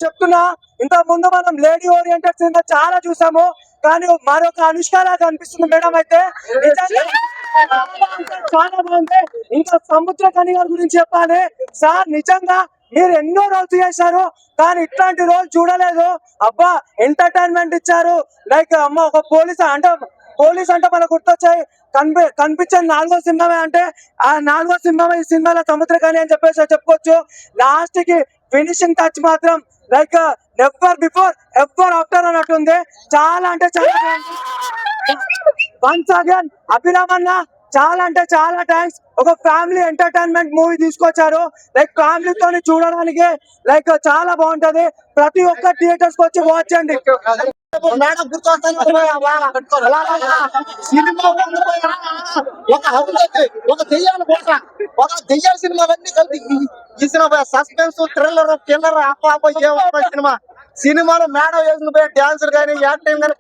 చెప్తున్నా, ఇంత ముందు మనం లేడీ ఓరియంటెడ్ సినిమా చాలా చూసాము, కానీ మరొక అనుష్కలా కనిపిస్తుంది మేడం. అయితే చాలా బాగుంది. ఇంకా సముద్రకని గారి గురించి చెప్పాలి సార్, నిజంగా మీరు ఎన్నో రోజులు చేశారు, కానీ ఇట్లాంటి రోజు చూడలేదు. అబ్బా ఎంటర్టైన్మెంట్ ఇచ్చారు. లైక్ అమ్మ ఒక పోలీస్ అంటే మనకు గుర్తొచ్చాయి. కనిపించే 4వ సింహమే అంటే ఆ 4వ సింహమే ఈ సినిమాలో సముద్రకని అని చెప్పేసి చెప్పుకోవచ్చు. లాస్ట్ కి ఫినిషింగ్ టచ్ మాత్రం like never before ever after అన్నట్టుంది. చాలా అంటే చాలా వన్స్ అగైన్ అభిరామన్న చాలా అంటే చాలా థ్యాంక్స్. ఒక ఫ్యామిలీ ఎంటర్టైన్మెంట్ మూవీ తీసుకొచ్చారు. లైక్ ఫ్యామిలీతో చూడడానికి లైక్ చాలా బాగుంటది. ప్రతి ఒక్క థియేటర్స్ కి వచ్చి వాచ్ చేయండి. ఒక దెయ్యాల సినిమాలన్నీ కలిపి ఈ cinema suspense thriller killer cinema. సినిమాలో మేడం వేసిన పోయి డాన్సర్ కానీ యాక్టింగ్ కానీ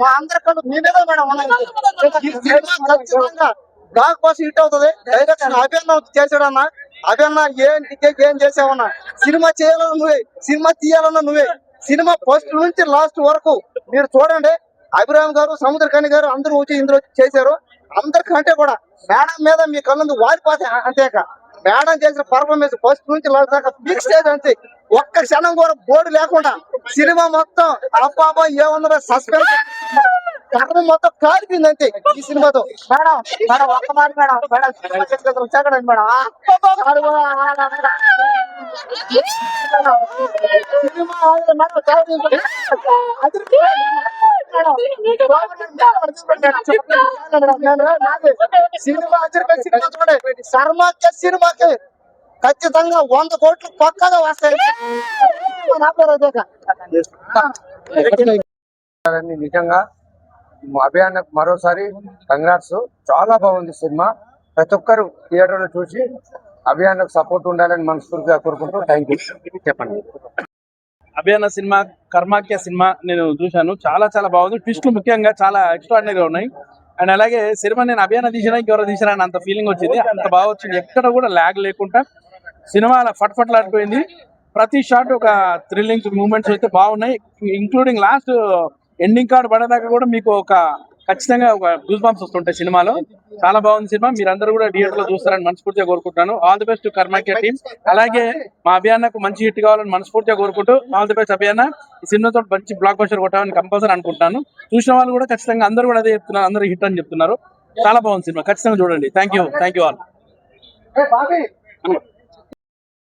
మా అందరికన్నా మీదే మేడం బ్లాక్ బస్టర్ హిట్ అవుతుంది. డైరెక్షన్ అభిన్న చేసాడు అన్న. అభిన్న ఏం చేసావన్నా, సినిమా చేయాలన్నా నువ్వే, సినిమా తీయాలన్నా నువ్వే. సినిమా ఫస్ట్ నుంచి లాస్ట్ వరకు మీరు చూడండి. అభిరామ్ గారు, సముద్రకని గారు అందరూ వచ్చి ఇందులో చేశారు. అందరికంటే కూడా మేడం మీద మీ కళ్ళు వారిపోతే అంతేక మేడం చేసిన పర్ఫార్మెన్స్ ఫస్ట్ నుంచి లాస్ట్ దాకా ఫిక్స్ చేసి అంతే. ఒక్క క్షణం కూడా బోర్డు లేకుండా సినిమా మొత్తం అబ్బాబా ఏముందో సస్పెన్స్ కర్మ మొత్తం కాలిపోయింది అంతే ఈ సినిమాతో. మేడం మేడం ఒక్క మాట మేడం మేడం మేడం సినిమాకి సినిమాకి ఖచ్చితంగా 100 కోట్లు పక్కగా వస్తాయి. నిజంగా అభియాన్కు మరోసారి కంగ్రాట్స్. చాలా బాగుంది సినిమా. ప్రతి ఒక్కరు థియేటర్ లో చూసి అభియాన్కు సపోర్ట్ ఉండాలని మనస్ఫూర్తిగా కోరుకుంటూ థ్యాంక్ యూ. చెప్పండి. అభియాన సినిమా కర్మాఖ్య సినిమా నేను చూశాను. చాలా చాలా బాగుంది. ట్విస్టులు ముఖ్యంగా చాలా ఎక్స్ట్రాడినరీగా ఉన్నాయి. అండ్ అలాగే సినిమా నేను అభియాన తీసినా ఇంకెవరో తీసినా అని అంత ఫీలింగ్ వచ్చింది. అంత బాగా వచ్చింది. ఎక్కడ కూడా ల్యాగ్ లేకుండా సినిమా అలా ఫట్ఫట్లాడిపోయింది. ప్రతి షాట్ ఒక థ్రిల్లింగ్ మూమెంట్స్ అయితే బాగున్నాయి. ఇంక్లూడింగ్ లాస్ట్ ఎండింగ్ కార్డ్ పడేదాకా కూడా మీకు ఒక ఖచ్చితంగా ఒక గూస్ బంప్స్ వస్తుంటాయి సినిమాలో. చాలా బాగుంది సినిమా. మీరందరూ కూడా థియేటర్ లో చూస్తారని మనస్ఫూర్తిగా కోరుకుంటున్నాను. All the best Karmakhya team. అలాగే మా అభియాన్నకు మంచి హిట్ కావాలని మనస్ఫూర్తిగా కోరుకుంటూ ఆల్ ది బెస్ట్ అభియాన్న. ఈ సినిమాతో మంచి బ్లాక్ బస్టర్ కొట్టాలని కంపల్సరీ అనుకుంటున్నాను. చూసిన వాళ్ళు కూడా ఖచ్చితంగా అందరూ కూడా అదే చెప్తున్నారు. అందరూ హిట్ అని చెప్తున్నారు. చాలా బాగుంది సినిమా. ఖచ్చితంగా చూడండి. Thank you all.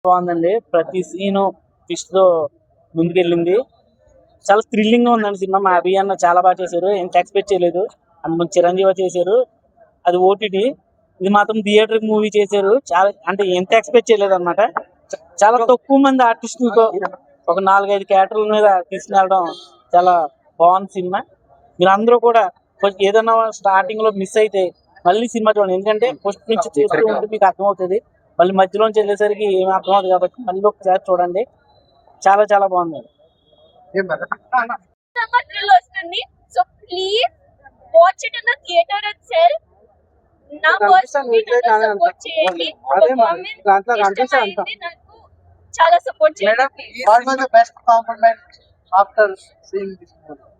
బాగుందండి. ప్రతి సీను ట్విస్ట్ తో ముందుకెళ్ళింది. చాలా థ్రిల్లింగ్ గా ఉందండి సినిమా. మా అభియాన్న చాలా బాగా చేశారు. ఎంత ఎక్స్పెక్ట్ చేయలేదు. అంత చిరంజీవి చేశారు. అది ఓటీటీ, ఇది మాత్రం థియేటర్ మూవీ చేశారు. చాలా అంటే ఎంత ఎక్స్పెక్ట్ చేయలేదు అనమాట. చాలా తక్కువ మంది ఆర్టిస్టులతో ఒక 4-5 క్యారెక్టర్ల మీద తీసుకెళ్ళడం చాలా బాగుంది సినిమా. మీరు అందరూ కూడా ఏదైనా స్టార్టింగ్ లో మిస్ అయితే మళ్ళీ సినిమా చూడండి. ఎందుకంటే ఫస్ట్ నుంచి చూస్తూ ఉంటే మీకు అర్థమవుతుంది. మళ్ళీ మధ్యలోంచి వెళ్ళేసరికి ఏమి అర్థం అవుతుంది. కాబట్టి మళ్ళీ ఒకసారి చూడండి. చాలా చాలా బాగుంది. So please watch it in the theatre itself. నా పర్సనల్లీ సపోర్ట్ చేయండి. నాకు చాలా సపోర్ట్ చేయండి. What was the best compliment after seeing this movie?